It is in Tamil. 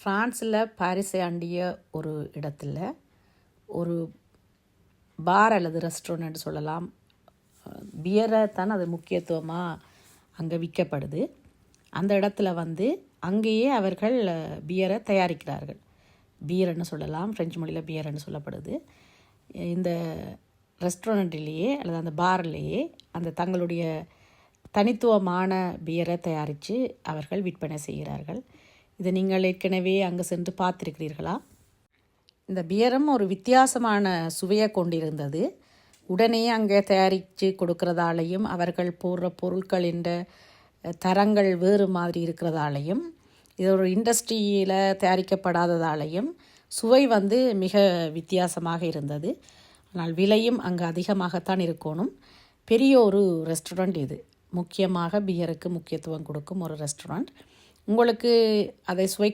ஃப்ரான்ஸில் பாரிஸை அண்டிய ஒரு இடத்துல ஒரு பார் அல்லது ரெஸ்டாரண்ட் சொல்லலாம், பியரை தான் அது முக்கியத்துவமாக அங்கே விற்கப்படுது. அந்த இடத்துல அங்கேயே அவர்கள் பியரை தயாரிக்கிறார்கள். பீர்ன்னு சொல்லலாம், ஃப்ரெஞ்சு மொழியில் பியர்ன்னு சொல்லப்படுது. இந்த ரெஸ்டாரண்ட்லேயே அல்லது அந்த பார்லேயே அந்த தங்களுடைய தனித்துவமான பியரை தயாரித்து அவர்கள் விற்பனை செய்கிறார்கள். இதை நீங்கள் ஏற்கனவே அங்கே சென்று பார்த்துருக்கிறீர்களா? இந்த பியரும் ஒரு வித்தியாசமான சுவையை கொண்டிருந்தது. உடனே அங்கே தயாரித்து கொடுக்கறதாலையும் அவர்கள் போடுற பொருட்களின் தரங்கள் வேறு மாதிரி இருக்கிறதாலையும் இது ஒரு இண்டஸ்ட்ரியில் தயாரிக்கப்படாததாலையும் சுவை மிக வித்தியாசமாக இருந்தது. ஆனால் விலையும் அங்கே அதிகமாகத்தான் இருக்கணும். பெரிய ஒரு ரெஸ்டாரண்ட் இது, முக்கியமாக பியருக்கு முக்கியத்துவம் கொடுக்கும் ஒரு ரெஸ்டாரண்ட். உங்களுக்கு அதை சுவைக்க